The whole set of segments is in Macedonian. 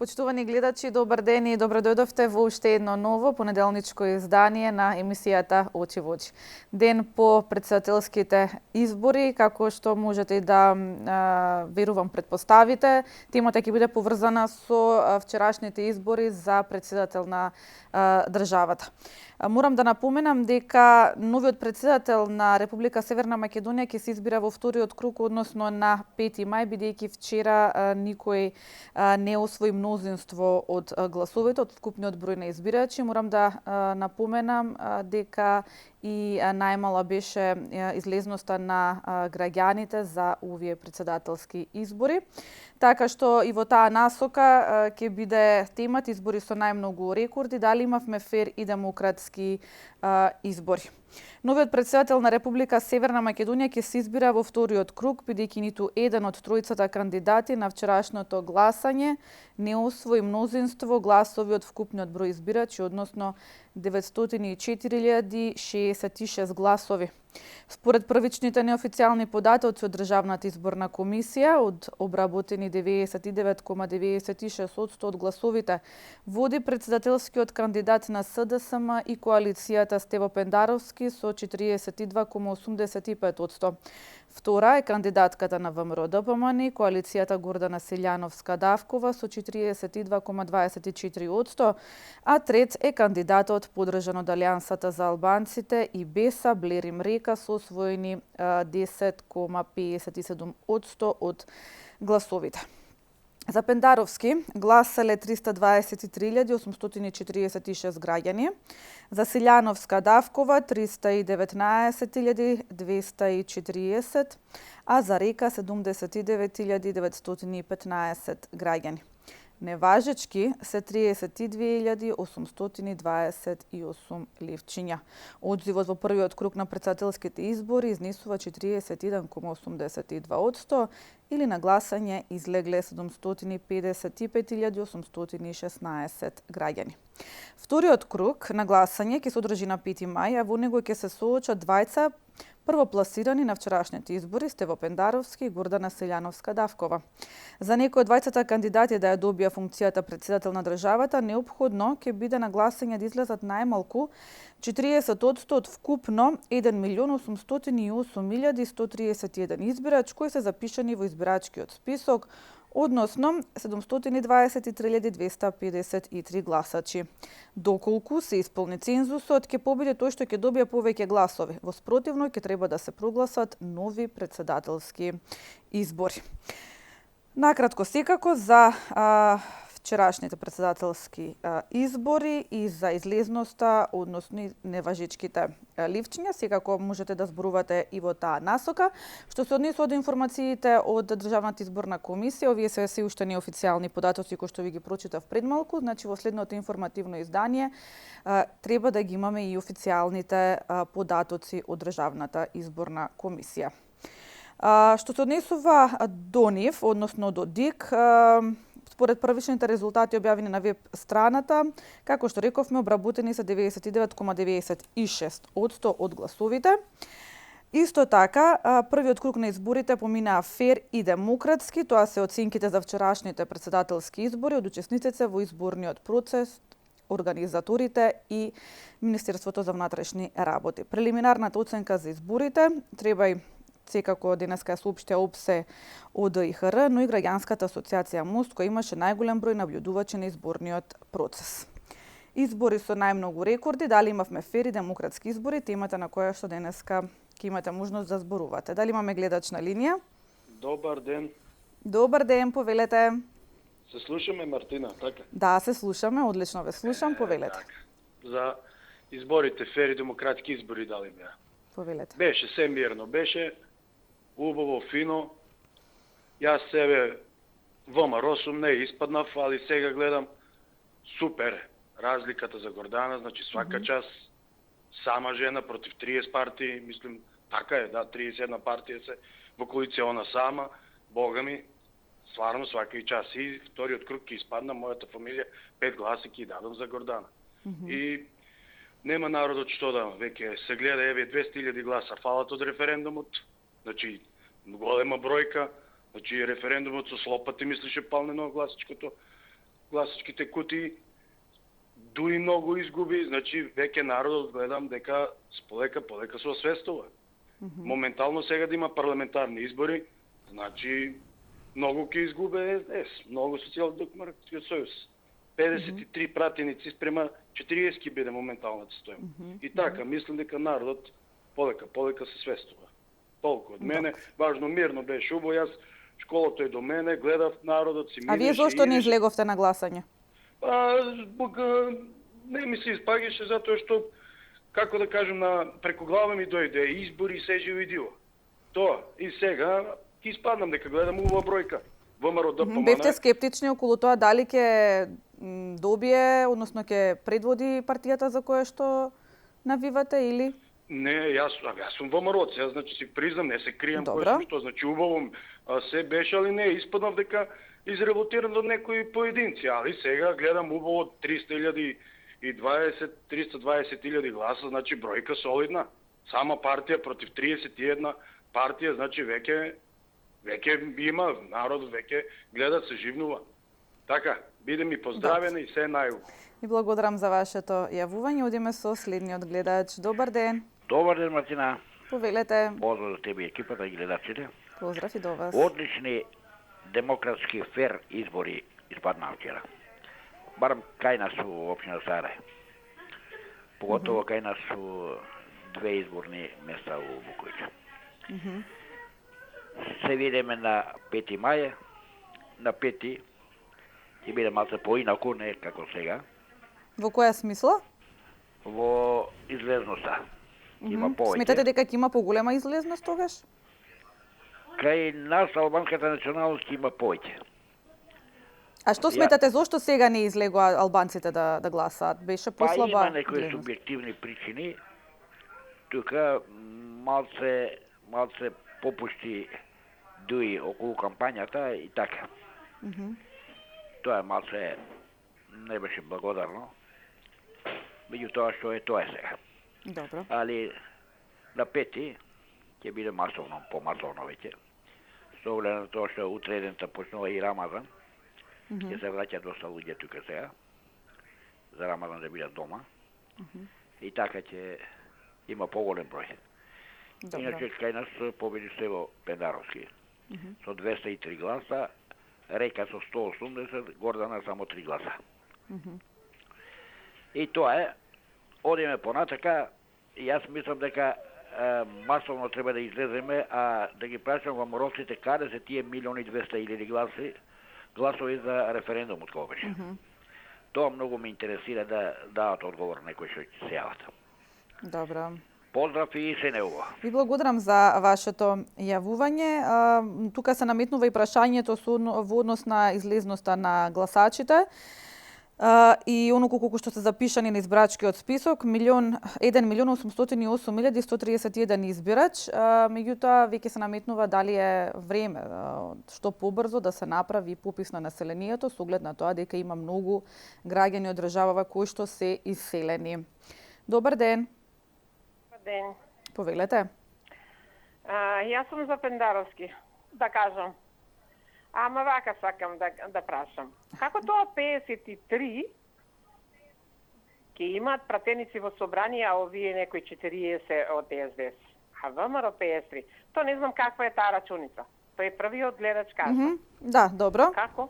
Почитувани гледачи, добар ден и добро дојдовте во уште едно ново понеделничко издание на емисијата Очи во очи. Ден по претседателските избори, како што можете да верувам претпоставите, темата ќе биде поврзана со вчерашните избори за претседател на државата. Морам да напоменам дека новиот претседател на Република Северна Македонија ќе се избира во вториот круг, односно на 5 мај, бидејќи вчера никој не освои мнозинство од гласовите, од вкупниот број на избирачи. Морам да напоменам дека и најмала беше излезноста на граѓаните за овие претседателски избори. Така што и во таа насока ќе биде темата избори со најмногу рекорди, дали имавме фер и демократски избори. Новиот претседател на Република Северна Македонија ќе се избира во вториот круг, бидејќи ниту еден од тројцата кандидати на вчерашното гласање не освои мнозинство гласови од вкупниот број избирачи, односно 904.066 гласови. Според првичните неофицијални податоци од Државната изборна комисија, од обработени 99,96% од гласовите, води претседателскиот кандидат на СДСМ и коалицијата Стево Пендаровски со 42,85%. Втора е кандидатката на ВМРО-ДПМН, коалицијата Гордана Силјановска-Давкова со 42,24%, а трет е кандидатот подржан од Алијансата за албанците и БЕСА Блерим Река со освоени 10,57% од гласовите. За Пендаровски гласале 323.846 граѓани, за Силјановска-Давкова 319.240, а за Река 79.915 граѓани. Неважечки се 32.828 ливчиња. Одзивот во првиот круг на претседателските избори изнесува 41,82% или на гласање излегле 755.816 граѓани. Вториот круг на гласање ќе се одржи на 5 мај, а во него ќе се соочат двајца првопласирани на вчерашните избори, Стево Пендаровски и Гордана Силјановска-Давкова. За некој од двајцата кандидати да ја добија функцијата претседател на државата, неопходно ќе биде на гласање да излезат најмалку 40% од вкупно 1.808.131 избирач кои се запишани во избирачкиот список, односно 723.253 гласачи. Доколку се исполни цензусот, ќе победи тој што ќе добие повеќе гласови. Во спротивно ќе треба да се прогласат нови претседателски избори. Накратко секако за вчерашните претседателски избори и за излезноста, односно неважичките ливчиња, секако можете да зборувате и во таа насока. Што се однесува до информациите од Државната изборна комисија, овие се уште неофицијални податоци кои што ви ги прочитав пред малку, значи во следното информативно издание треба да ги имаме и официјалните податоци од Државната изборна комисија. Што се однесува до нив, односно до ДИК, според првичните резултати објавени на веб страната, како што рековме, обработени се 99,96% од гласовите. Исто така, првиот круг на изборите поминаа фер и демократски, тоа се оценките за вчерашните претседателски избори од учесниците во изборниот процес, организаторите и Министерството за внатрешни работи. Прелиминарната оценка за изборите треба и секако денеска ја соопшти ОПСЕ од ИХР, но и Граѓанската асоциација МОСТ, која имаше најголем број наблюдувачи на изборниот процес. Избори со најмногу рекорди, дали имавме фер и демократски избори, темата на која што денеска ќе имате можност да зборувате. Дали имаме гледач на линија? Добар ден. Добар ден, повелете. Се слушаме, Мартина, така? Да, се слушаме, одлично ве слушам, повелете. Така. За изборите, фер и демократски избори дали беа? Повелете. Беше се мирно, беше убаво, фино. Јас себе ВМРО сум не испаднав, али сега гледам супер разликата за Гордана, значи свака час сама жена против 30 партии, мислим, така е, да, 31 партија се во коалиција она сама, бога ми, стварно свака и час. И вториот круг ќе испадна, мојата фамилија 5 гласи ќе дадам за Гордана. И нема народот што да, веќе се гледа, еве 200.000 гласа фалат од референдумот, значи голема бројка, значи референдумот со слопати мислише палнено гласачкото гласачките кутии, дуи многу изгуби, значи веќе народот гледам дека полека се освестува. Моментално сега да има парламентарни избори, значи многу ќе изгубе СДС, многу социјалдемократскиот сојуз. 53 пратеници спрема 40 ќе биде моменталната стојност. И така, мислам дека народот полека се свестува. Толку од мене, важно мирно беше убаво, јас школото е до мене, гледав народот си минеше. А вие зошто не излеговте на гласање? Не ми се испагаше затоа што, како да кажем, преку глава ми дојде избори и се живи диво. Тоа. И сега ќе испаднам дека гледам убава бројка. ВМРО да помага. Бевте скептични околу тоа дали ќе добие, односно ќе предводи партијата за која што навивате или? Не, јас сум ВМРО-ц, јас значи си признам, не се крием кој сум што, значи убаво се беше, али не, испаднав дека изреволтиран од некои поединци, али сега гледам убаво 320.000 гласа, значи бројка солидна. Сама партија против 31 партија, значи веќе има народ, веќе гледа се живнува. Така, биде ми поздравена и се најубаво. И благодарам за вашето јавување. Одиме со следниот гледач. Добар ден. Добар ден, Мартина. Повелете. Поздрав за тебе и екипата и гледачите. Поздрав и до вас. Одлични демократски фер избори испаднаа вчера. Барам кај нас у општина Сарај. Поготово кај нас у 2 изборни места у Буковиќа. Се видиме на 5 мај, на 5 ќе биде малце поинаку, не како сега. Во која смисла? Во излезноста. Има повеќе. Сметате дека ќе има поголема излезност тогаш? Кај нас албанската националност има повеќе. А што сметате, зошто сега не излегоа албанците да гласаат? Беше послаба? Па има некои субјективни причини. Тука малце попушти дуи околу кампањата и така. Тоа малце не беше благодарно. Меѓутоа што е, тоа е сега. Добро. Али на 5 ќе биде масовно, помасовно веќе. Со оглед на тоа што утре едента почнува и Рамазан, ќе се враќа доста луѓе тука сега, за Рамазан да бидат дома. И така ќе има поголем број. Иначе кај нас победи Стево Пендаровски со 203 гласа, Река со 180, Гордана само 3 гласа. И тоа е, одиме понатака, јас мислам дека масовно треба да излеземе, а да ги прашам ВМРО-ците каде се тие 1.200.000 гласови за референдумот кој беше. Тоа многу ме интересира да дадат одговор на некој што ќе се јават. Добро. Поздрав и се неубаво. Ви благодарам за вашето јавување. Тука се наметнува и прашањето во однос на излезноста на гласачите. И оноку колку што се запишани на избирачкиот список, 1.808.131 избирач, меѓутоа веќе се наметнува дали е време што побрзо да се направи попис на населението со оглед на тоа дека има многу граѓани од државава кои што се иселени. Добар ден. Ден. Повелете. Јас сум за Пендаровски, да кажам. Ама вака сакам да прашам. Како тоа 53 ќе имаат пратеници во собрание, а овие некои 40 од СДС? А ВМРО 53. То не знам каква е таа рачуница. Тој е првиот гледач кажа. Да, добро. Како?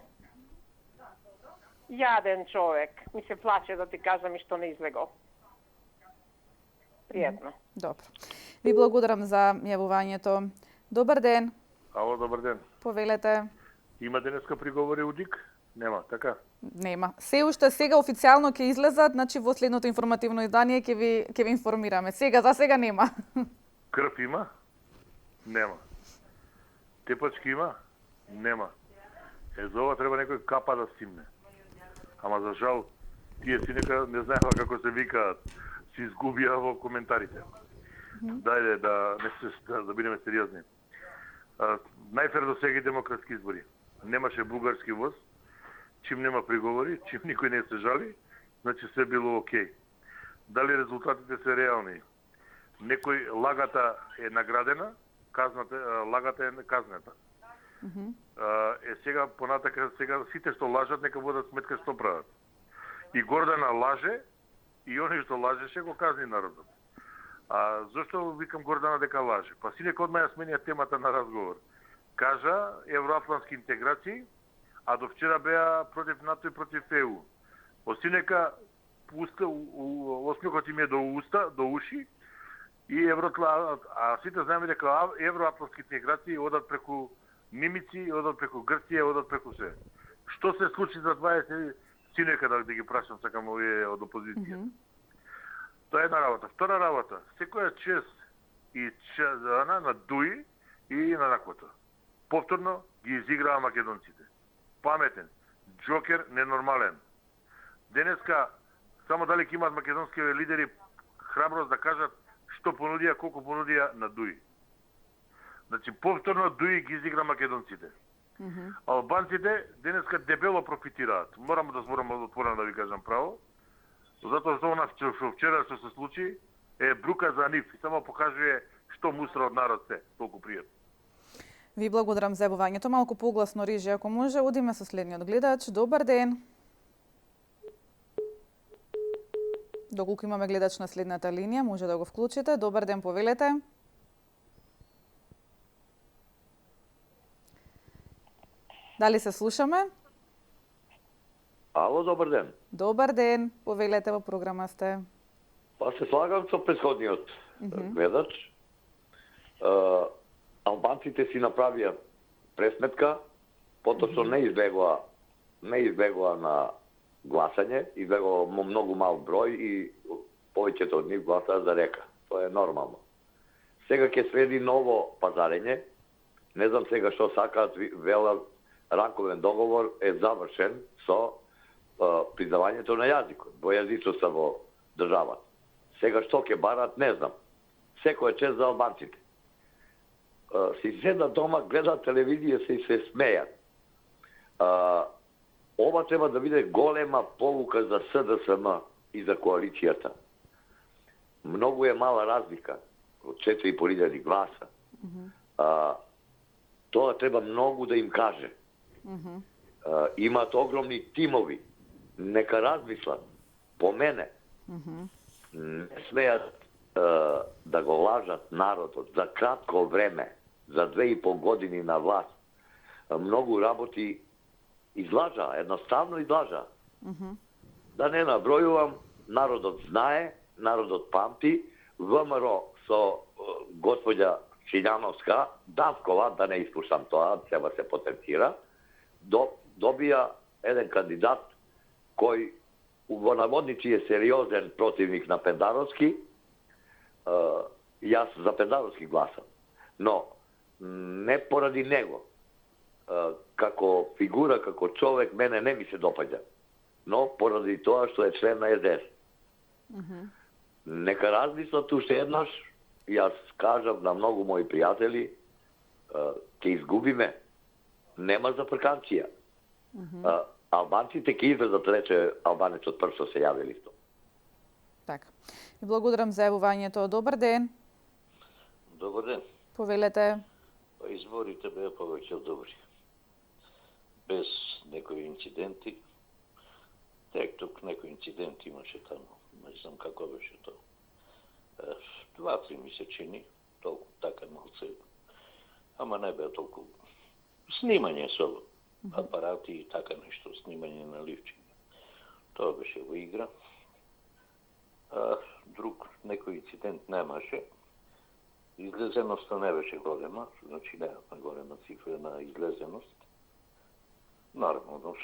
Јаден човек. Ми се плаче да ти кажам и што не излегол. Пријатно. Добро. Ви благодарам за јавувањето. Добар ден. Ало, добар ден. Повелете. Има денеска приговори у ДИК? Нема, така? Нема. Се уште сега официјално ќе излезат, значи во следното информативно издание ќе ви информираме. За сега нема. Крв има? Нема. Тепачки има? Нема. За ова треба некој капа да стимне. Ама за жал, тие синека не знаева како се викаат. Се изгубија во коментарите. Дајде да бидеме сериозни. Најфер до сега демократски избори. Немаше бугарски воз, чим нема приговори, чим никој не се жали, значи се било окей. Дали резултатите се реални? Некој лагата е наградена, лагата е казнета. Сега понатака, сега сите што лажат, нека водат сметка што прават. И Гордана лаже, и они што лажеше го казни народот. А зошто викам Гордана дека лаже? Па синека одма ја сменија темата на разговор. Кажа евроатлантски интеграции, а до вчера беа против НАТО и против ЕУ. Осинека осмехот им е до уста, до уши, и а сите знаеме дека евроатлантски интеграции одат преку Немици, одат преку Грција, одат преку се. Што се случи за 20 синека да ги прашам сакам овие од опозиција? Тоа е една работа. Втора работа, секоја чест и чест на Дуи и на Ракото. Повторно ги изиграа македонците. Паметен, джокер, ненормален. Денеска, само дали ќе имаат македонски лидери храброст да кажат што понудија, колку понудија на Дуи. Значи, повторно Дуи ги изигра македонците. Албанците денеска дебело профитираат. Морам да зборам отворено да ви кажам право. Затоа што она што вчера што се случи е брука за нив и само покажува што мусра од народ се, толку пријатно. Ви благодарам за јавувањето. Малку погласно Рижи, ако може, одиме со следниот гледач. Добар ден. Доколку имаме гледач на следната линија, може да го вклучите. Добар ден, повелете. Дали се слушаме? Ало, добар ден. Добар ден, повелете, во програма сте. Па се слагам со претходниот гледач. Албанците си направија пресметка, потоа што не избегува на гласање, избегува многу мал број и повеќето од нив гласаа за Река. Тоа е нормално. Сега ќе следи ново пазарење. Не знам сега што сакаат, велат ранковен договор е завршен со признавањето на јазикот, двојазичноста во државата. Сега што ќе барат, не знам. Секој е чест за албанците. Си седат дома, гледаат телевизија и се смејат. Ова треба да биде голема полука за СДСМ и за коалицијата. Многу е мала разлика, од 4.500 гласа. Тоа треба многу да им каже. Имаат огромни тимови. Нека размислат. По мене, не смеат да го лажат народот за кратко време, за 2,5 години на власт. Многу работи излажа, едноставно излажа. Да не набројувам, народот знае, народот памти. ВМРО со господја Силјановска, Давкова, да не испуштам тоа, треба се потенцира, добија еден кандидат кој во наводници е сериозен противник на Пендаровски. Јас за Пендаровски гласам. Но не поради него. Како фигура, како човек, мене не ми се допаѓа. Но поради тоа што е член на СДС. Нека размислат уште еднаш. Јас кажам на многу мои пријатели, ќе изгубиме. Нема запрканција. Албанците ќе излезат, рече албанецот прв што се јави листо. Така. И благодарам за јавувањето. Добар ден. Добар ден. Повелете. Изборите беа повеќе од добри. Без некои инциденти. Тук некои инциденти имаше таму. Не знам како беше тоа. 2-3 ми се чини, толку така малце. Ама не беа толку снимање со апарати и така нешто, снимање на ливчиња. Тоа беше во игра. Друг некој инцидент немаше. Излезеноста не беше голема, значи немаме голема цифра на излезеност. Нормално,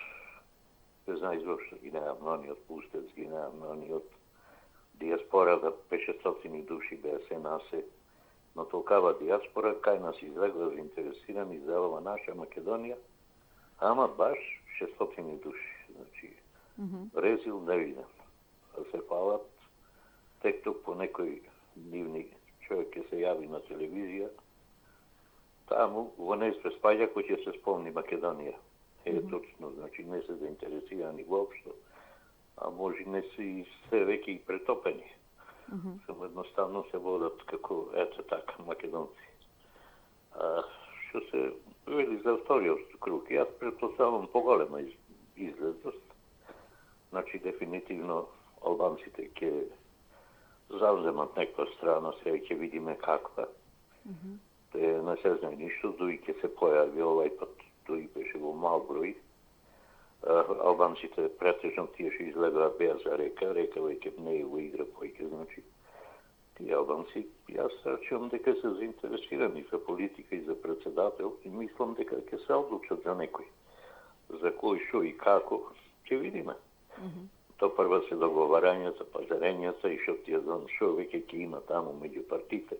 не знае изобшто ги немам, они од Пустец ги немам, они од диаспората 500 души беа се насе, но толкава диаспора, кај нас излегла заинтересирани за ова наша Македонија, ама баш 600 души, значи резил невиден. Се фалат, тек тук по некој дивни човек ќе се јаvi на телевизија, таму во не се спаѓа кој ќе се спомни Македонија. Точно, значи не се заинтересирани воопшто, а може не се веќе и претопени. Само едноставно се водат како ето така македонци. што се вели за вториот круг. Јас претпоставам поголема излезност. Значи, дефинитивно, албанците ќе завземат неква страна, сега ќе видиме каква. Не се знае ништо, дуи ќе се појави овај пат, дуи беше во мал број. Албанците претежно тие што излегуваат беа за Река веќе не е во игра појке, значи тие албанци, јас рачувам дека се заинтересирани за политика и за председател и мислам дека ќе се одлучат за некој. За кој, што и како, ќе видиме. То прво се договарањата, пазарењата и што тие знам што веќе ќе има таму меѓу партите.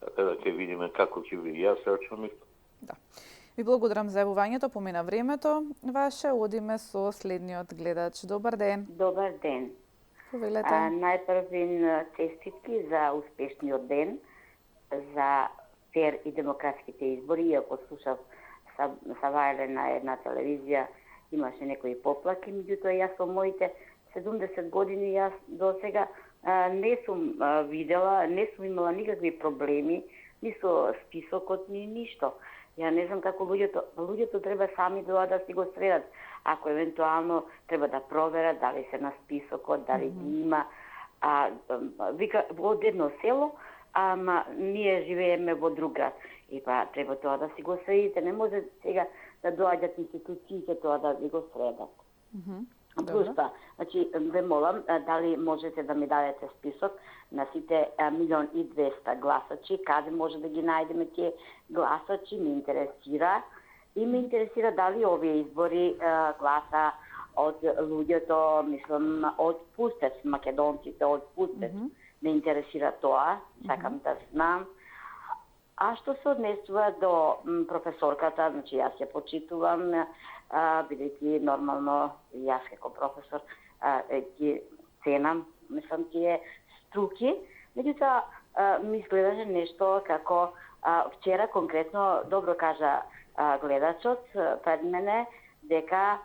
Така да ќе видиме како ќе ви. Јас рачувам исто. Да. Ви благодарам за јавувањето, помина времето ваше, одиме со следниот гледач. Добар ден. Добар ден. Повелете. Најпрвин честитки за успешниот ден, за фер и демократските избори. Иако слушав Савајле на една телевизија, имаше некои поплаки, меѓутоа јас со моите 70 години јас до сега не сум видела, не сум имала никакви проблеми, ни со списокот, ни ништо. Ја не знам како луѓето треба сами да си го средат. Ако евентуално треба да проверат дали се на списокот, дали ги има. Вика, во едно село, ама ние живееме во друг град. И па треба тоа да си го средите. Не може сега да доаѓат институциите тоа да ви го средат. Плюс па, значи, ве молам, дали можете да ми дадете список на сите 1.200.000 гласачи, каде може да ги најдеме тие гласачи, ме интересира. И ме интересира дали овие избори гласа од луѓето, мислам, од Пустец, македонците од Пустец. Ме интересира тоа, сакам да знам. А што се однесува до професорката, значи јас ја почитувам, бидејќи нормално јас како професор ги ценам, мислам, тие струки. Меѓутоа, ми изгледаше нешто како вчера конкретно, добро кажа гледачот пред мене, дека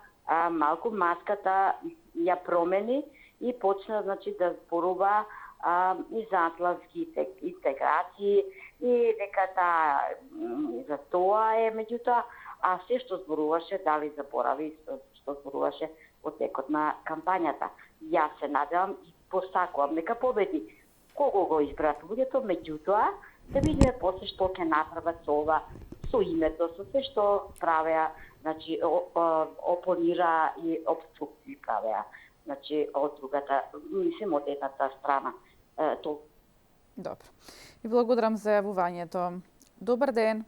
малку маската ја промени и почна, значи, да зборува и за атлантски интеграции и дека за тоа е, меѓутоа, се што зборуваше, дали заборави што зборуваше во текот на кампањата. Јас се надевам и посакувам нека победи кого го избрат луѓето, меѓутоа да видиме после што ќе направат со ова, со името, со се што правеа, значи опонира и обструкции правеа, значи од другата, мислим од едната страна. Добро. И благодарам за јавувањето. Добар ден.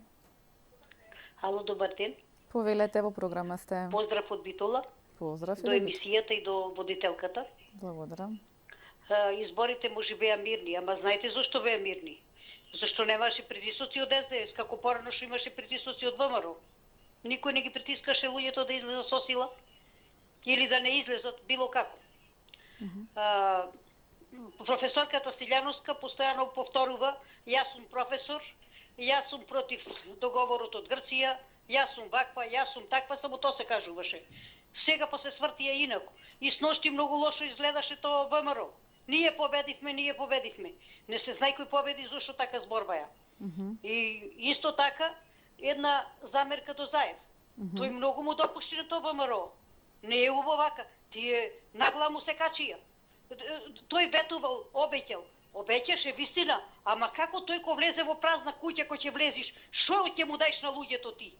Ало, добар ден. Повелете, во програма сте. Поздрав од Битола. Поздрав. До емисијата и до водителката. Благодарам. Изборите може беа мирни, ама знаете зашто беа мирни? Зашто немаше притисоци од СДС, како порано што имаше притисоци од ВМРО. Никој не ги притискаше луѓето да излезат со сила или да не излезат било како. Професорката Стилјановска постојано повторува: јас сум професор, јас сум против договорот од Грција, јас сум ваква, јас сум таква, само тоа се кажуваше. Сега па се свртија инаку. И сношти многу лошо изгледаше тоа ВМРО. Ние победивме. Не се знае кој победи, зашто така зборбаја. И исто така, една замерка до Заев. Тој многу му допушти на тоа ВМРО. Не е убаво вака. Тие нагла му се качија. Тој ветувал, обеќаше вистина, ама како тој ко влезе во празна куќа, кој ќе влезиш, шо ќе му даеш на луѓето ти?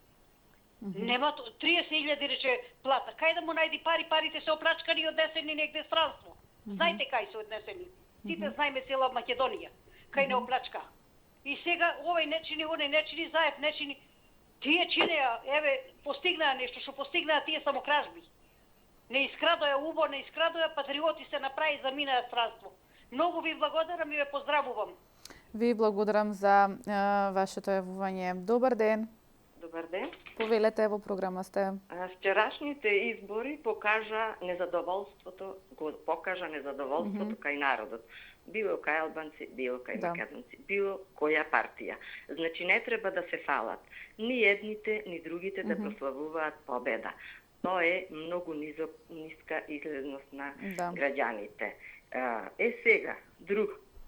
Нема 30.000 рече плата. Кај да му најди пари? Парите се оплачкани и однесени негде странство. Знаете кај се однесени? Сите знаеме цела Македонија. Кај не оплачка. И сега овој не чини, оној не чини, Заев не чини. Тие чинеа, постигнаа нешто, што постигнаа тие само кражби. Не искрадоја убо, не искрадоја, патриоти се направи, заминаа странство. Многу ви благодарам и ве поздравувам. Ви благодарам за вашето јавување. Добар ден. Добар ден. Повелете, во програма сте. Вчерашните избори покажа незадоволството кај народот. Било кај албанци, било кај македонци, било која партија. Значи не треба да се фалат ни едните, ни другите да прославуваат победа. Тоа е многу ниска излезност на граѓаните. Сега,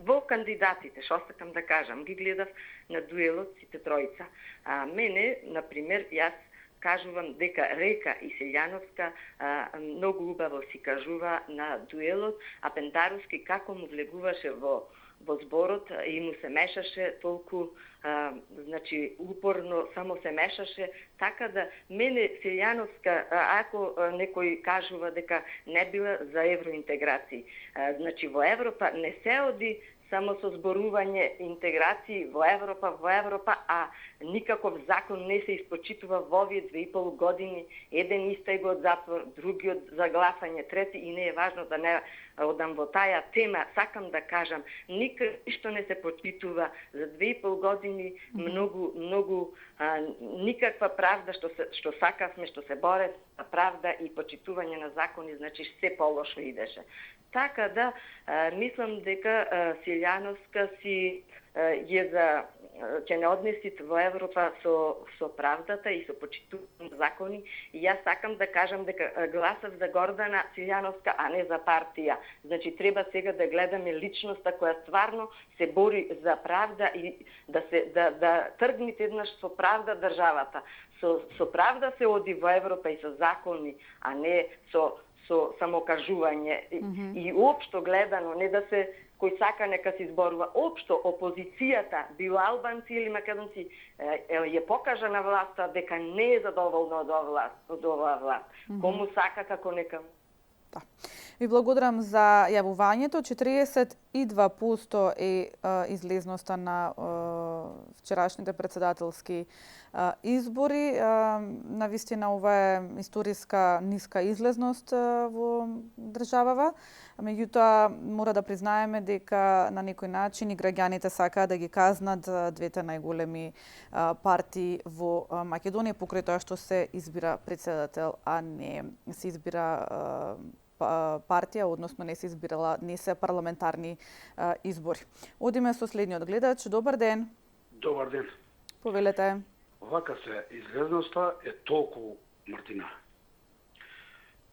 во кандидатите, што сакам да кажам, ги гледав на дуелот сите тројца. А мене, например, јас кажувам дека Река и Селјановска многу убаво си кажува на дуелот, а Пендаровски како му влегуваше во зборот и му се мешаше толку, значи, упорно само се мешаше, така да мене Селјановска, ако некој кажува дека не била за евроинтеграции, значи во Европа не се оди само со зборување интеграции во Европа, а никаков закон не се испочитува во овие 2,5 години, еден истега од затвор, другиот за гласање, трети, и не е важно да не одам во таа тема, сакам да кажам, ништо не се почитува за 2,5 години, многу никаква правда што сакавме, што се боре за правда и почитување на закони, значи се полошо идеше. Така да, мислам дека Селјановска си ќе не однеси во Европа со правдата и со почитување на закони. И јас сакам да кажам дека гласав за Гордана Селјановска, а не за партија. Значи, треба сега да гледаме личноста која стварно се бори за правда и да тргнете еднаш со правда државата. Со правда се оди во Европа и со закони, а не со самокажување. И општо гледано, не да се кој сака нека се изборува, општо опозицијата, било албанци или македонци, ја покажа на власта дека не е задоволна од оваа власт. Кому сака како нека. Да. Ви благодарам за јавувањето. 42% е излезноста на вчерашните председателски избори. Навистина ова е историска ниска излезност во државава. Меѓутоа, мора да признаеме дека на некој начин и граѓаните сакаат да ги казнат двете најголеми партии во Македонија, покрај тоа што се избира председател, а не се избира партија, односно не се парламентарни избори. Одиме со следниот гледач. Добар ден. Добар ден. Повелете. Вака се, излезноста е толку, Мартина.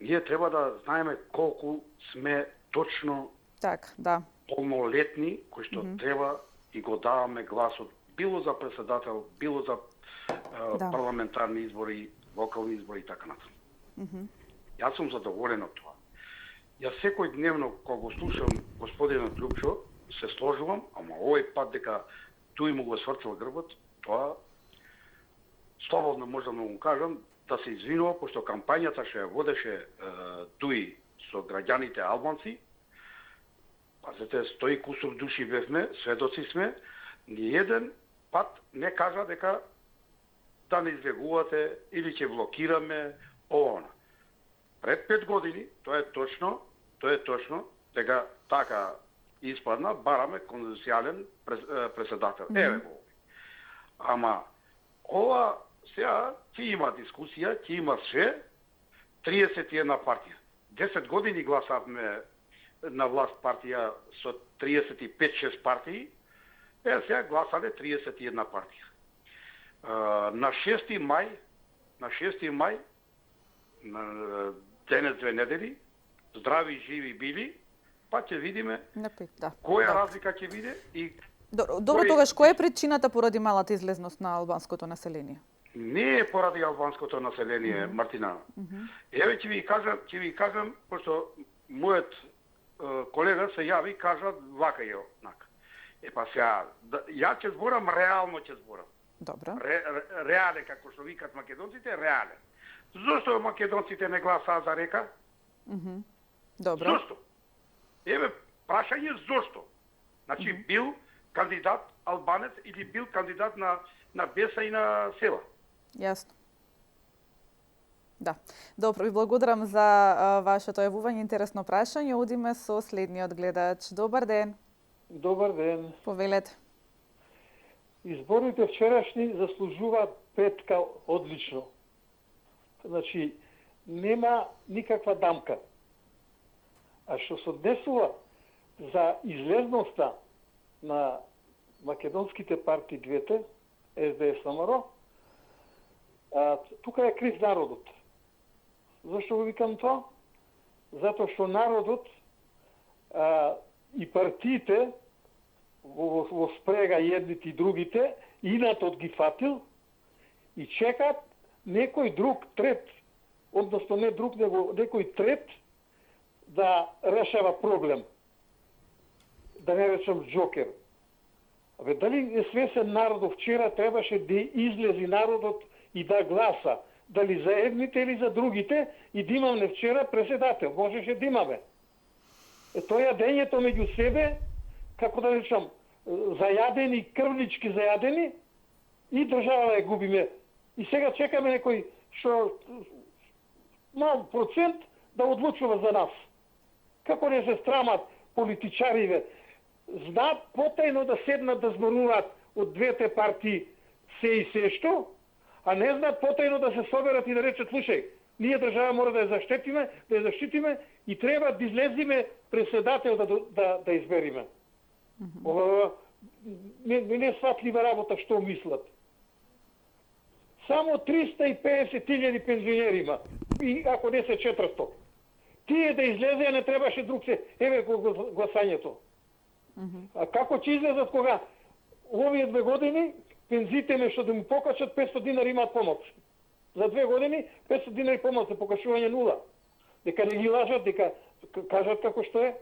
Ние треба да знаеме колку сме точно полнолетни, кои што треба и го даваме гласот, било за председател, било за парламентарни избори, локални избори и така натаму. Јас сум задоволен од тоа. Јас секој дневно, кога го слушам господинот Љупчо, се сложувам, ама овој пат дека тој му го свртил грбот, тоа слободно можам да му кажам, да се извинува, пошто кампањата што ја водеше Дуи со граѓаните албанци, пазете, 100 и кусур души бевме, сведоци сме, ни еден пат не кажа дека да не избегувате или ќе блокираме ова. Пред 5 години, тоа е точно, дека така испадна, бараме конституцијален председател. Еве го. Ама, ова сега ќе има дискусија, ќе има се, 31 партија. 10 години гласавме на власт партија со 35-6 партии, сега гласале 31 партија. На 6 мај, денес 2 недели, здрави и живи били, па ќе видиме која разлика ќе биде и Добро, тогаш која е причината поради малата излезност на албанското население? Не е поради албанското население, Мартина. Еве ќе ви кажам, пошто мојот колега се јави, кажа вака е однака. Па сега, ја ќе зборам, реално ќе зборам. Добро. Реален, како што викат македонците, реален. Зошто македонците не гласаа за Река? Добро. Зошто? Еве, прашање зошто. Значи, бил кандидат албанец или бил кандидат на Беса и на Села. Јасно. Да. Добро, ви благодарам за вашето јавување, интересно прашање. Одиме со следниот гледач. Добар ден. Добар ден. Повелете. Изборите вчерашни заслужуваат петка одлично. Значи, нема никаква дамка. А што се однесува за излезноста на македонските партии двете, СДС ВМРО, тука е крив народот. Зашто го викам тоа? Затоа што народот и партиите во спрега едните и другите, инатот ги фатил и чекат некој друг трет, односно не друг, него некој трет да решава проблем. Да не речем Джокер. Абе, дали е свесен народот? Вчера требаше да излези народот и да гласа. Дали за едните или за другите, и да имаме вчера преседател. Можеше да имаме. Тоа јадењето меѓу себе, како да речам, зајадени, крвнички зајадени, и држава ја губиме. И сега чекаме некој што мал процент да одлучува за нас. Како не се страмат политичариве, знаат потајно да седнат да зборуваат од двете партии се и се што, а не знаат потајно да се соберат и да речат, слушај, ние држава мора да ја заштитиме и треба да излезиме преседател да избериме. Ова не сватлива работа што мислат. Само 350.000 пензионери има, и ако не се 400. Тие да излезе, не требаше друг се, еве гласањето. А како ќе излезат кога овие 2 години пензиите нешто да му покачат 500 динари имаат помош. За 2 години 500 динари помош за покачување нула. Дека не ги лажат, дека кажат како што е.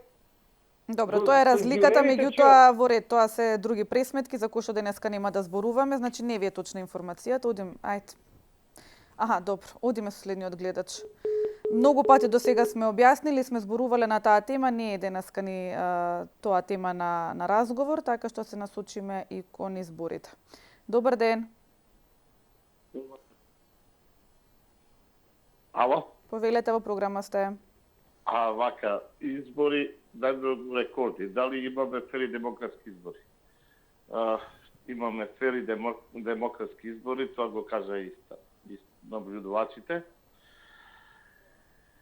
Добро, тоа е разликата, меѓутоа во ред, тоа се други пресметки за кои што денеска нема да зборуваме, значи не ви е точна информацијата, одим, ајде. Аха, добро, одиме со следниот гледач. Многу пати до сега сме објаснили, сме зборувале на таа тема, не е денеска ни тоа тема на разговор, така што се насочиме и кон изборите. Добар ден. Ало? Повелете, во програма сте. Вака, избори, рекорди. Дали имаме фери демократски избори? Имаме фери демократски избори, тоа го кажа и наблюдувачите.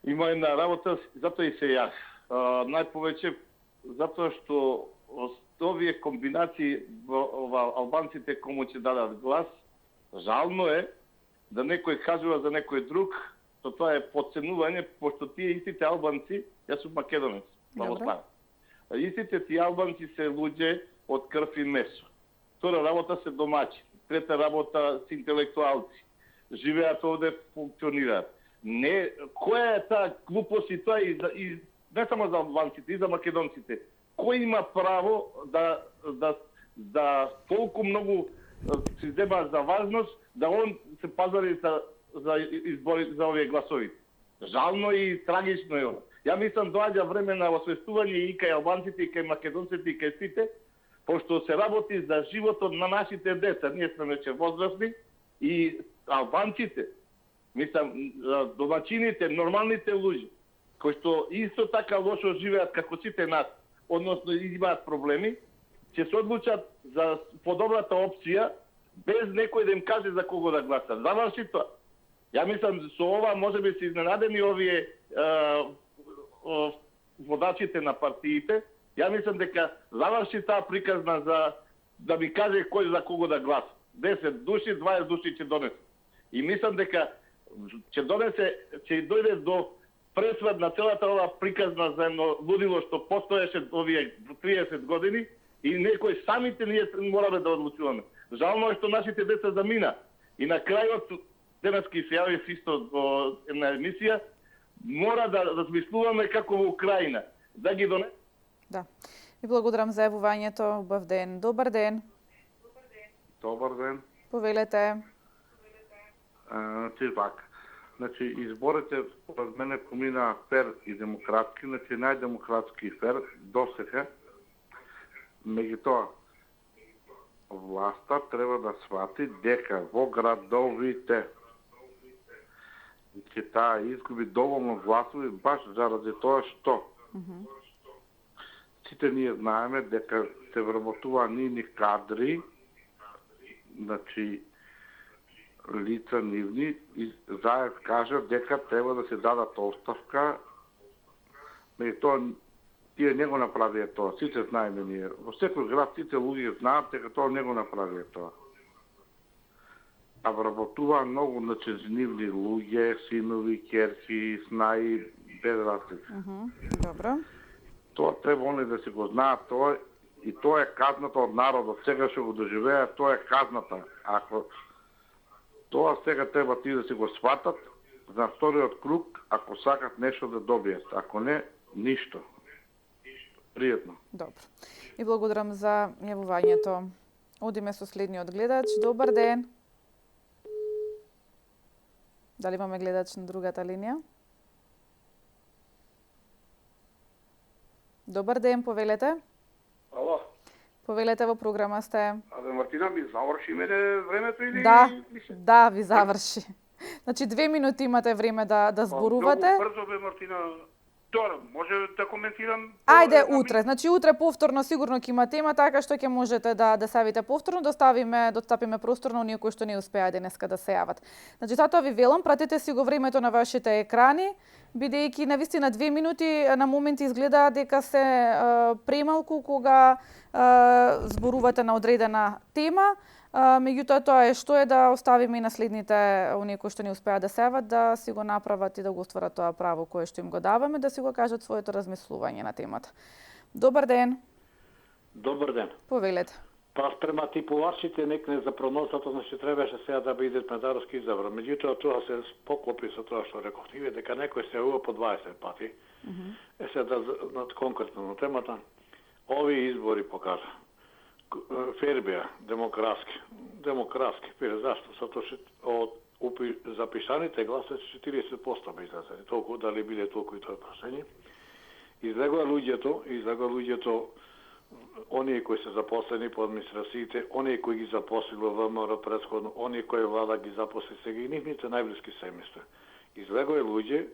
Има една работа, затоа и се јас. Најповеќе, затоа што овие комбинации албанците кому ќе дадат глас, жално е да некој кажува за некој друг, то тоа е подценување, пошто тие истите албанци, јас сум македонец, православен. Истите тие албанци се луѓе од крв и месо. Втора работа се домаќи, трета работа се интелектуалци. Живеат овде, функционираат. Не, која е таа глупост и тоа и не само за албанците, и за македонците. Кој има право да толку многу се зема за важност, да он се пазари за избори за овие гласови. Жално и трагично е ова. Ја мислам доаѓа време на освестување и кај албанците, и кај македонците, и кај сите, пошто се работи за животот на нашите деца. Ние сме веќе возрастни и албанците, мислам, домачините, нормалните луѓе, кои што исто така лошо живеат како сите нас, односно имаат проблеми, ќе се одлучат за подобрата опција, без некој да им каже за кого да гласат. Заврши тоа. Ја мислам, со ова може би се изненадени овие водачите на партиите. Ја мислам дека заврши таа приказна за да ми каже кој за кого да гласа. 10 души, 20 души ќе донесе. И мислам дека ќе дојде до пресвет на целата ова приказна за едно лудило што постоеше овие 30 години и некој самите ние мораме да одлучуваме. Жално е што нашите деца замина. И на крајот, денески се јави исто во една емисија, мора да размислуваме како во Украина. Да ги донесе. Да. И благодарам за јавувањето. Убав ден. Добар ден. Добар ден. Повелете. Значи, изборите, според мене, помина фер и демократски, значи најдемократски и фер досега. Меѓутоа, власта треба да свати дека во градовите ќе таа изгуби доволно гласови баш заради тоа што сите ние знаеме дека се вработува нивни кадри, значи лица нивни, и Заев кажа дека треба да се дадат оставка, меѓутоа тие не го направија тоа, сите знаеме ние. Во секој град сите луѓе знаат дека тоа не го направија тоа. А вработува многу нивни луѓе, синови, ќерки, снаи, без разлика. Добро. Тоа треба они да се го знаат тоа и тоа е казната од народот, сега што го доживеа, тоа е казната. Ако тоа сега треба ти да си го сватат, за вториот круг, ако сакат нешто да добијат, ако не, ништо. Пријатно. Добро. И благодарам за јавувањето. Одиме со следниот гледач. Добар ден. Дали имаме гледач на другата линија? Добар ден, повелете. Ало. Повелете, во програма сте. Абе, Мартина, ми заврши мене времето или... Да, ви заврши. Значи 2 минути имате време да зборувате. Многу брзо бе, Мартина. Добро, може да коментирам? Ајде утре. Значи утре повторно сигурно ќе има тема, така што ќе можете да се јавите повторно, да отстапиме простор на оние кои што не успеа денеска да се јават. Значи затоа ви велам, пратете си го времето на вашите екрани, бидејќи навистина 2 минути на моменти изгледа дека се премалку кога зборувате на одредена тема. Меѓутоа тоа е што е да оставиме и на следните оние кои што не успеа да се јават да си го направат и да го остварат тоа право кое што им го даваме, да си го кажат своето размислување на темата. Добар ден. Добар ден. Повелете. Па спрема типувачите некне за прогнозата, значи требаше сега да биде Пендаровски избран. Меѓутоа тоа се поклопи со тоа што рекохте, дека некој се јавува по 20 пати. Сега над конкретно на темата, овие избори покажа Фербија, демократски, зашто? Затоа што од запишаните гласове 40% бе излезени, толку дали биле толку и тоа прашање. Излегоа луѓето, оние кои се запослени по администрациите, оние кои ги запослило ВМРО претходно, оние кои влада ги запосли сега и нивните најблиски семејства. Излегоа луѓе,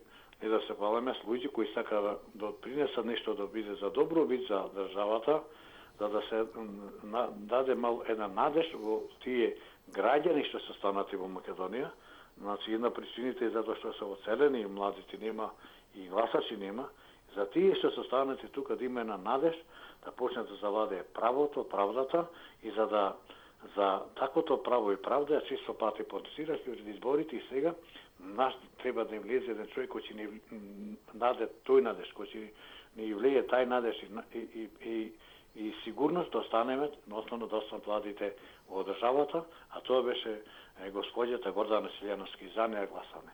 не да се палеме, луѓе кои сака да принесат нешто да биде за добробит за државата, за да се даде мал една надеж во тие граѓани што се станати во Македонија. Значи, една причините е затоа што се оцелени и младите нема и гласачи нема. За тие што се станати тука да има една надеж да почне да завладее правото, правдата и за таквото право и правда ја често пати потенцираш и изборите и сега наш треба да им влезе еден човек кој ќе ни даде тој надеж, кој ќе ни влее тај надеж и сигурност да останеме, основно да останат младите во државата, а тоа беше господјата Гордана Силјановски за неа гласане.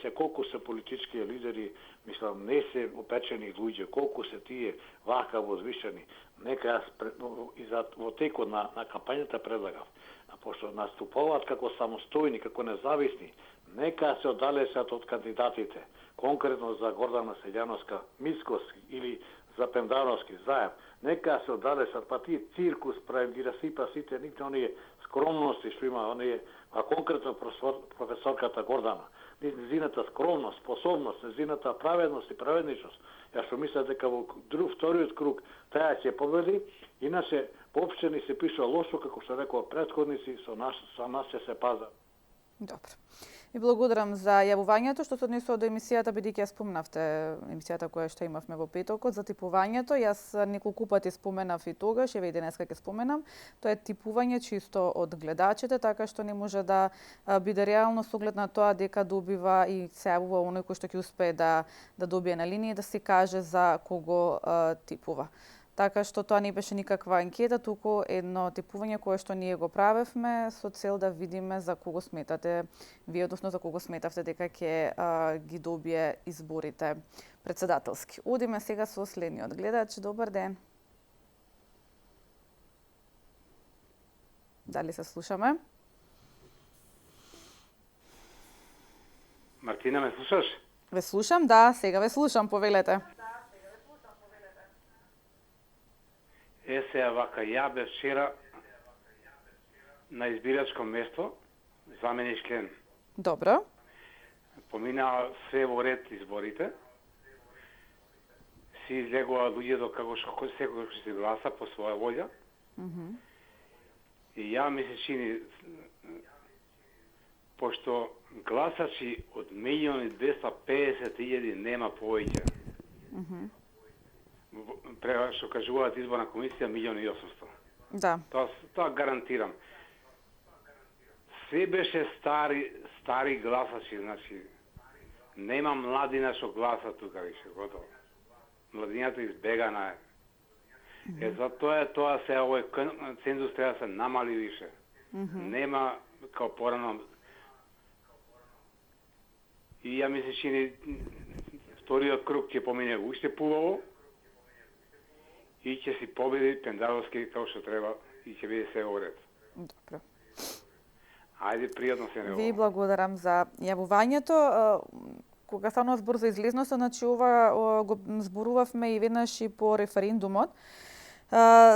Се колку се политички лидери, мислам, не се опечени луѓе, колку се тие вака возвишени, нека јас во текот на кампањата предлагав, пошто наступуваат како самостојни, како независни, нека се оддалечат од кандидатите, конкретно за Гордана Силјановска, Мицковски или за Пендаровски, заев, нека се оддалечат, па тие циркус правим, ги расипа сите, нивните оние скромности што има, оние, а конкретно професорката Гордана, незината скромност, способност, незината праведност и праведничност. Јас што мисля дека во вториот круг таа ќе победи, иначе воопште ни се пишува лошо, како што рекоа претходници, со нас ќе се паза. Добро. И благодарам за јавувањето што се однесува до емисијата, бидејќи ја спомнавте емисијата која што имавме во петокот за типувањето. Јас неколку пати споменав и тогаш, еве и денеска ќе споменам. Тоа е типување чисто од гледачите, така што не може да биде реално со оглед на тоа дека добива и се јавува оној кој што ќе успее да добие на линија и да се каже за кого типува. Така што тоа не беше никаква анкета, туку едно типување кое што ние го правевме со цел да видиме за кого сметате вие, односно за кого сметавте дека ќе ги добие изборите председателски. Одиме сега со следниот гледач. Добар ден. Дали се слушаме? Мартина, ме слушаш? Ве слушам, да, сега ве слушам, повелете. Сега вака, ја бев вчера на избирачко место, замениш член. Добро. Поминаа се во ред изборите. Си излегува луѓето како што секој ќе се гласа по своја волја. И ја ми се чини, пошто гласачи од 1.250.000 нема повеќе. Што кажуваат изборна комисија 1.800.000. Да. Тоа гарантирам. Се беше стари гласачи, значи нема младина што гласа тука више, готово. Младината избегана е. Затоа се овој цензус треба да се намали више. Нема као порано. И ја мислам че вториот круг ќе помине уште побаво и ќе си победи Пендаровски како што треба и ќе биде се во ред. Добро. Ајде, пријатно се не. Ви благодарам за јавувањето. Кога станува збор за излезноста, значи ова го зборувавме и веднаш и по референдумот.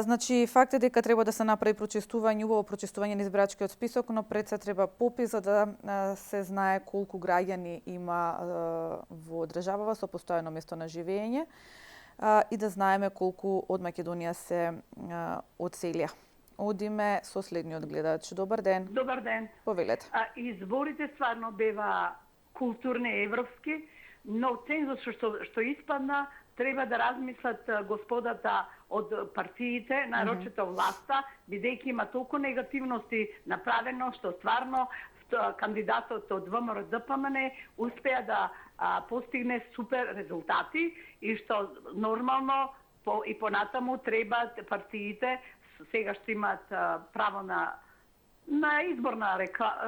Значи, факт е дека треба да се направи прочистување, убаво прочистување на избирачкиот список, но пред се треба попис за да се знае колку граѓани има во државава со постојано место на живење и да знаеме колку од Македонија се одселија. Одиме со следниот гледач. Добар ден. Добар ден. Повелете. Изборите стварно бева културни европски, но цензус што испадна треба да размислат господата од партиите, нарочито власта, бидејќи има толку негативности направено што стварно кандидатот од ВМРО ДПМН успеа да постигне супер резултати и што нормално и понатаму треба партиите сега што имаат право на изборна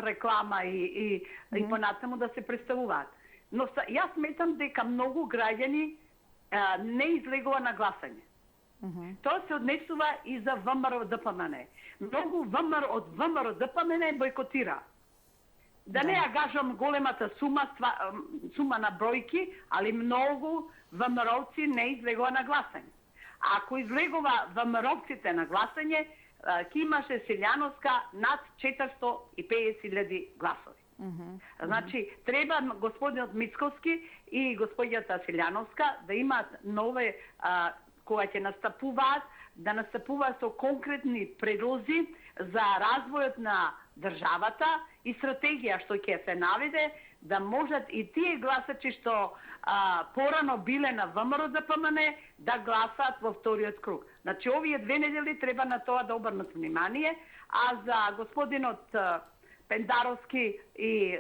реклама и понатаму да се представуваат. Но јас сметам дека многу граѓани не излегува на гласање. Тоа се однесува и за ВМРО ДПМН. Многу од ВМРО ДПМН бойкотира. Да не ја кажам големата сума на бројки, али многу ВМРО-ци не излегува на гласање. Ако излегува ВМРО-ците на гласање, ќе имаше Селјановска над 450.000 гласови. Значи, треба господинот Мицковски и господјата Селјановска да имаат нове, кога ќе настапуваат, да настапуваат со конкретни предлози за развојот на државата и стратегија што ќе се наведе, да можат и тие гласачи што порано биле на ВМРО ДПМН да гласаат во вториот круг. Значи, овие 2 недели треба на тоа да обрнат внимание, а за господинот Пендаровски и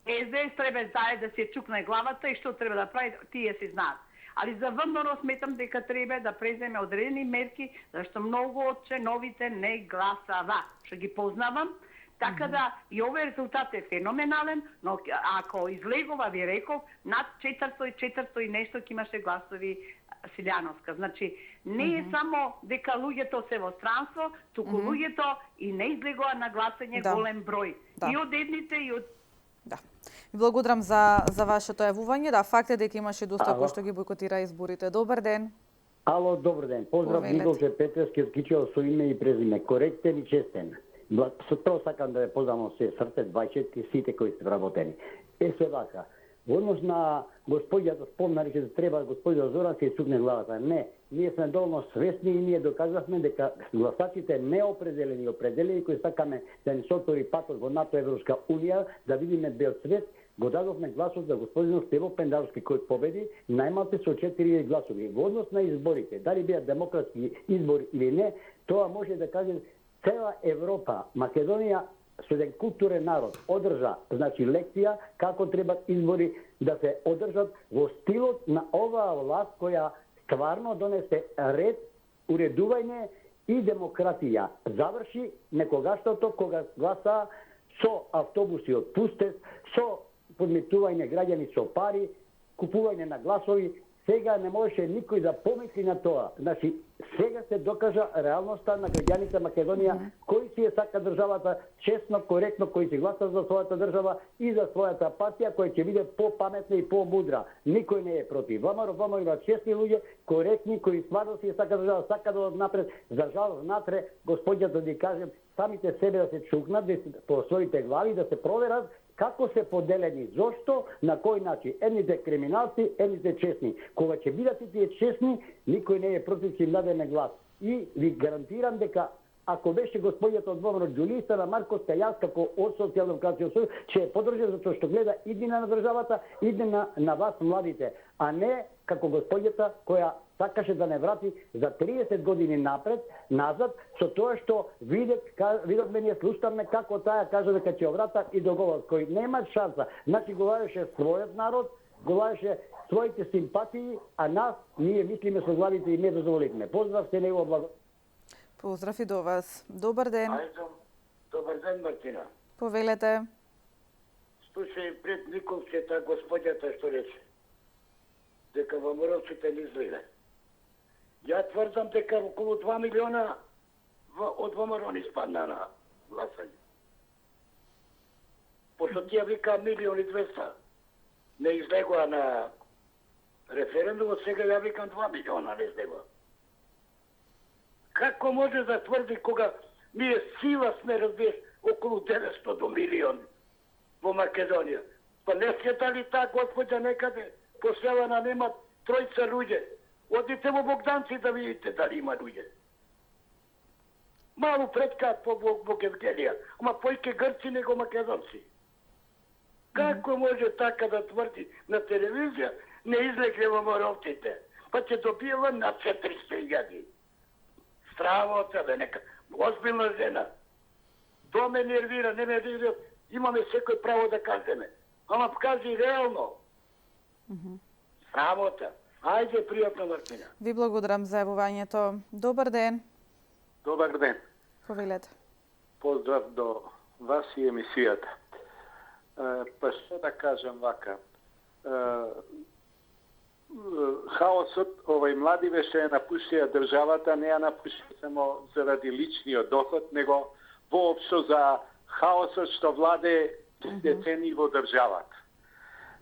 СДС треба да се чукне главата и што треба да прави, тие си знаат. Али за ВМРО сметам дека треба да преземе одредени мерки, зашто многу од членовите не гласава, што ги познавам. Така да и овој резултат е феноменален, но ако излегува, ви реков, над 400 и нешто ќе имаше гласови Селјановска. Значи, не е само дека луѓето се во странство, туку луѓето и не излегува на гласање голем број. И од едните и од... Да. Благодарам за вашето јавување. Да, факт е дека имаше доста кои што ги бойкотира изборите. Добар ден. Ало, добар ден. Поздрав, Миголче Петревски од Кичево со име и презиме. Коректен и честен. Прво сакам да ве поздравам се срце 24 сите кои сте вработени. Се вака. Во однос на господјата спомнали че треба господјата Зоран се изсукне главата. Не, ние сме доволно свесни и ние доказавме дека гласачите неопределени кои сакаме да ни се отвори патот во НАТО Европска унија, да видиме бел свет, го дадовме гласот за господинот Стево Пендаровски кој победи најмалку со 4 гласови. Во однос на изборите, дали беа демократски избори или не, тоа може да каже цела Европа, Македонија со еден културен народ одржа, значи лекција како треба избори да се одржат во стилот на оваа власт која стварно донесе ред, уредување и демократија. Заврши некогаштото кога гласа со автобуси од пустест, со подметување граѓани со пари, купување на гласови. Сега не можеше никој да помисли на тоа. Значи, сега се докажа реалноста на граѓаните Македонија, кој си е сака државата честно, коректно, кој си гласа за својата држава и за својата партија, која ќе биде по-паметна и по-мудра. Никој не е против. ВМРО има честни луѓе, коректни, кои стварно си е сака држава, сака да од напред. За жал, внатре, господјата да кажем, самите себе да се чукнат по своите глави, да се проверат како се поделени, зошто, на кој начин. Едните криминалци, едните честни. Кога ќе бидат и тие честни, никој не е против ќе им дадеме глас. И ви гарантирам дека ако беше господјата од ВМРО Ѓулиста на Марко Стајанс како од Социјалдемократскиот сојуз, ќе ја подржи затоа што гледа иднина на државата, иднина на вас младите, а не како господјата која сакаше да не врати за 30 години назад, со тоа што видовме ние слушаме како таа кажа дека ќе врата и договор кој нема шанса. Значи говореше својот народ, говореше своите симпатии, а нас ние мислиме со главите и не дозволихме. Поздрав се него, благо. Поздрав и до вас. Добар ден. Добар ден, Мартина. Повелете. Слушај, пред Николчета господјата што рече, дека ВМРО-ците не излезе. Ја тврдам дека околу 2 милиона од ВМРО не спадна на гласање. Пошто тие вика 1.200.000 не излегоа на референдумот, сега ја викам 2 милиона не излегоа. Како може да тврди кога ние сила сме, разбиеш, околу 900 до милион во Македонија? Па не сета ли таа господја некаде по селена нема тројца луѓе? Одите во Богданци да видите дали има луѓе. Малу предкат по Евгенија, ама појке грци него македонци. Како може така да тврди на телевизија не излегле во моровците, па ќе добива на 400.000. Страво од тебе, нека. Озбилна жена. То ме нервира, не ме нервира. Имаме секој право да кажеме. Ама кажи реално. Срамота. Ајде, пријатно, Мартина. Ви благодарам за јавувањето. Добар ден. Добар ден. Повелете. Поздрав до вас и емисијата. Па што да кажам вака. Хаосот, млади веше напуштија државата, не ја напуштија само заради личниот доход, него воопшто за хаосот што владе децени во државата.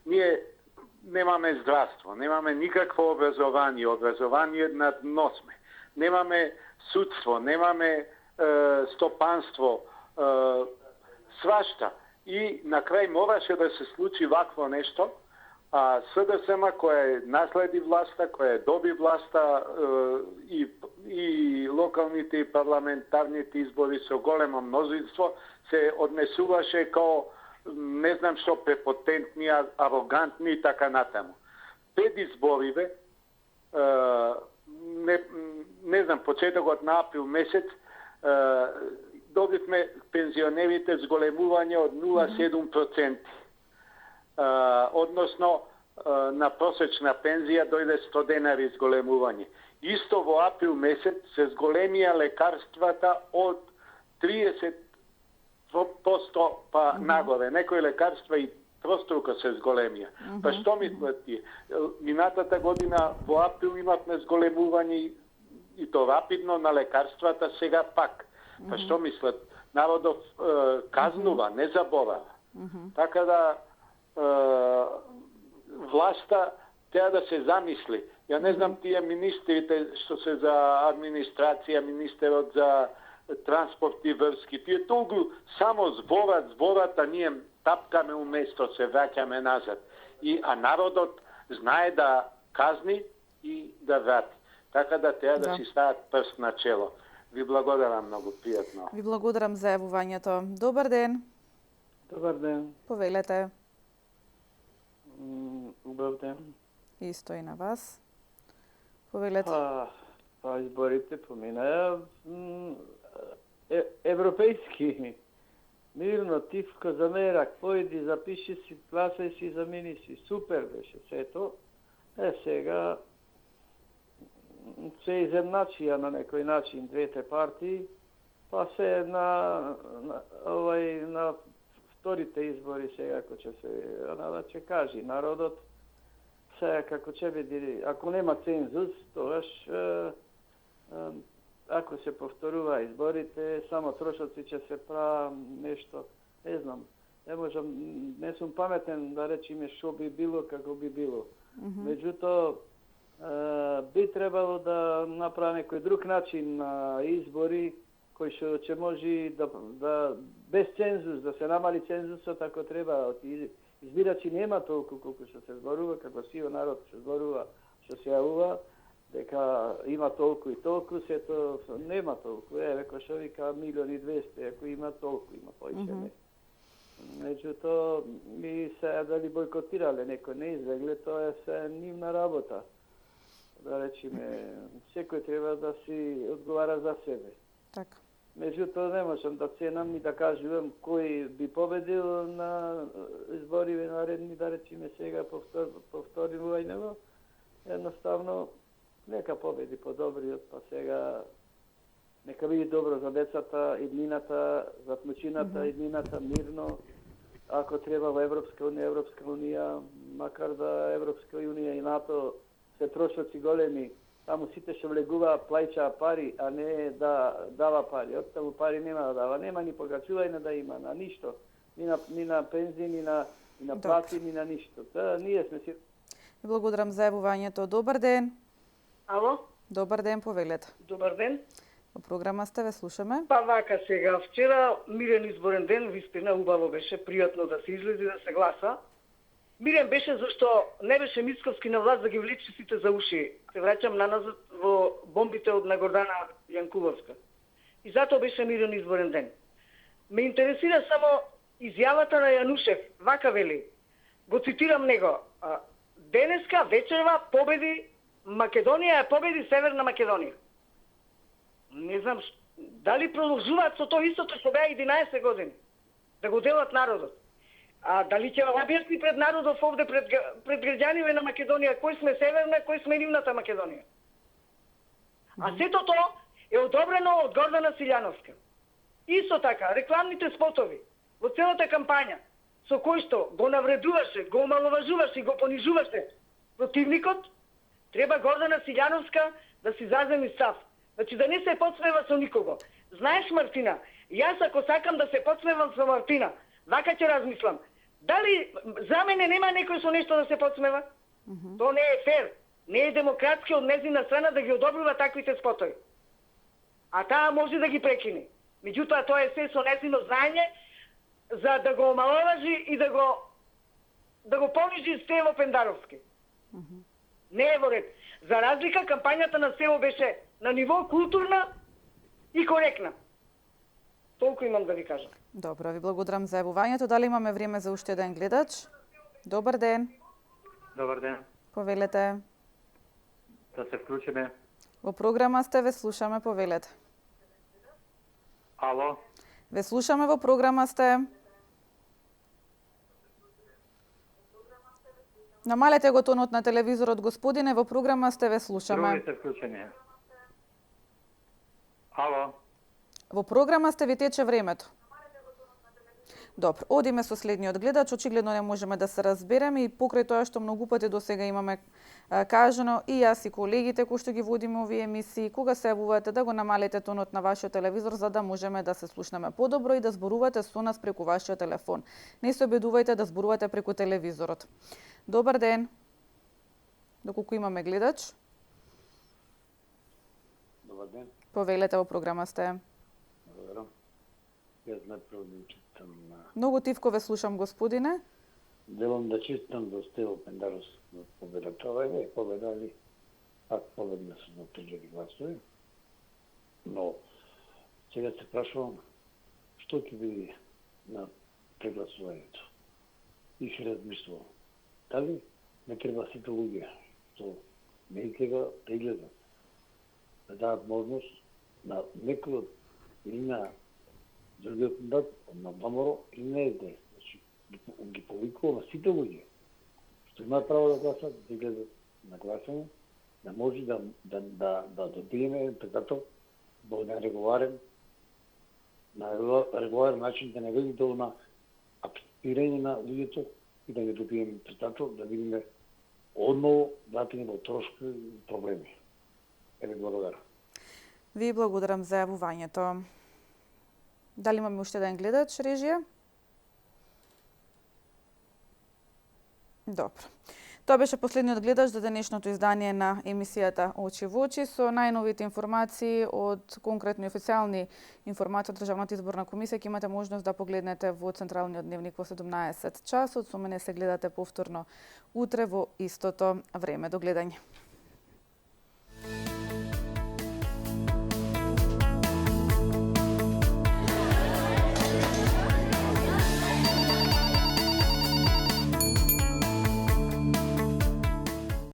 Ние немаме здравство, немаме никакво образование, образование на дно сме. Немаме судство, немаме стопанство, свашта. И на крај мораше да се случи вакво нешто, а СДСМ која наследи власта, која доби власта и локалните и парламентарните избори со големо мнозинство се однесуваше као не знам што препотентни, арогантни и така натаму. Пред избориве, не знам, почетокот на април месец, добивме пензионерите зголемување од 0,7%. Односно, на просечна пензија дојде 100 денари зголемување. Исто во април месец се зголемија лекарствата од 30% па нагоре. Некои лекарства и троstruko се зголемија. Па што мислат ти? Минатата година во април имавме зголемување и то рапидно на лекарствата, сега пак. Па што мислат? Народов казнува, не заборава. Така да власта треба да се замисли. Ја не знам тие министрите што се за администрација, министерот за транспорт и врски, тие толку само зборат, а ние тапкаме уместо се враќаме назад. А народот знае да казни и да врати. Така да треба да си стават прст на чело. Ви благодарам многу, пријатно. Ви благодарам за јавувањето. Добар ден. Добар ден. Повелете. Убав ден. Исто и на вас. Повелете. Па изборите поминаја европејски. Мирно, тивко, замерак, појди, запиши си, гласај си, замини си. Супер беше сето. Сега се изедначија на некој начин двете партии, па се на вторите избори сега како ќе се ќе кажи народот сега како ќе биде, ако нема цензус, тогаш ако се повторува изборите, само трошоци ќе се прави нешто, не знам. Не можам, не сум паметен да речеме што би било, како би било. Меѓутоа би требало да направи некој друг начин на избори кој што ќе може да без цензус, да се намали цензусот ако треба. Избирачи нема толку колку што се зборува, како сио народ се зборува, што се јавува, дека има толку и толку, сето нема толку. Кој што вика 1.200.000, ако има толку, има повеќе не. Меѓутоа, ми се дали бойкотирале некој не излегле, тоа е се нивна работа. Да речеме, секој треба да си одговара за себе. Така. Меѓутоа не можам да ценам и да кажувам кој би победил на избориве наредни, да речеме сега повторувањето. Едноставно, нека победи подобриот, па сега нека биде добро за децата, иднината, за вклучината, иднината, мирно. Ако треба во Европска унија, макар да Европска унија и НАТО се трошоци големи, таму сите што влегуваат плаќаа пари, а не да дава пари. Оттаму пари нема да дава, нема ни погачување да има, на ништо. Ни на пензии, ни на плати, ни на ништо. Ние сме си... Благодарам за јавувањето. Добар ден. Ало? Добар ден, повелете. Добар ден. Во програма сте, ве слушаме. Па вака сега, вчера мирен изборен ден, вистина убаво беше, пријатно да се излезе да се гласа. Мирен беше зашто не беше Мицковски на власт да ги влече сите за уши. Се враќам наназад во бомбите од Нагордана Јанкуловска. И затоа беше мирен изборен ден. Ме интересира само изјавата на Јанушев. Вака вели, го цитирам него, денеска вечерва победи Македонија, победи Северна Македонија. Не знам, дали продолжуваат со тоа истото што беа 11 години, да го делат народот. А дали ќе објасни пред народот овде, пред граѓаните на Македонија, кој сме Северна, кој сме нивната Македонија? А сето тоа е одобрено од Гордана Силјановска. Исто така, рекламните спотови во целата кампања, со кој што го навредуваше, го омаловажуваше и го понижуваше противникот, треба Гордана Силјановска да си заземи став. Значи да не се подсмева со никого. Знаеш, Мартина, јас ако сакам да се подсмевам со Мартина, вака ќе размислам. Дали за мене нема некој со нешто да се подсмева? Тоа не е фер. Не е демократски од нејзина страна да ги одобрува таквите спотови. А таа може да ги прекине. Меѓутоа тоа е се со нејзино знаење за да го омаловажи и да го понижи Стево Пендаровски. Не е во ред. За разлика, кампањата на Стево беше на ниво културна и коректна. Толку имам да ви кажам. Добро, ви благодарам за јавувањето. Дали имаме време за уште еден гледач? Добар ден. Добар ден. Повелете. Да се вклучиме. Во програма сте, ве слушаме, повелете. Ало? Ве слушаме, во програма сте. Намалете го тонот на телевизорот, господине, во програма сте, ве слушаме. Други се вклучени. Ало? Во програма сте, ви тече времето. Добро, одиме со следниот гледач, очигледно не можеме да се разбереме и покрај тоа што многу пати до сега имаме кажано и јас и колегите кои што ги водиме овие емисии, кога се јавувате да го намалите тонот на вашиот телевизор за да можеме да се слушнеме подобро и да зборувате со нас преку вашиот телефон. Не се обидувајте да зборувате преку телевизорот. Добар ден. Доколку имаме гледач. Добар ден. Повелете, во програма сте. Благодарам. Јас најпрво да честитам на... Многу тивко ве слушам, господине. Делам да честитам до Стево Пендарос на победата. Ова е победа, али пак победна со натежени гласови. Но сега се прашувам што ќе биде на прегласувањето. И ќе размислувам. Дали не треба сите луѓе што не сега да излезат, да дадат можност на некој или на другиот кандидат, на ВМРО или на СДС. Значи, ги повикуваме сите луѓе што имаат право да гласат, да излезат на гласање, да може да добиеме председател во еден регуларен начин, да не види долу на абстирање на луѓето и да ги добиеме председател, да видиме одново вратени во трошки проблеми. Еве, благодарам. Ви благодарам за јавувањето. Дали имаме уште еден гледач, режија? Добро. Тоа беше последниот гледач за денешното издание на емисијата Очи во очи со најновите информации од конкретни официјални информации од Државната изборна комисија. Ќе имате можност да погледнете во Централниот дневник во 17 часот. Со мене се гледате повторно утре во истото време. До гледање.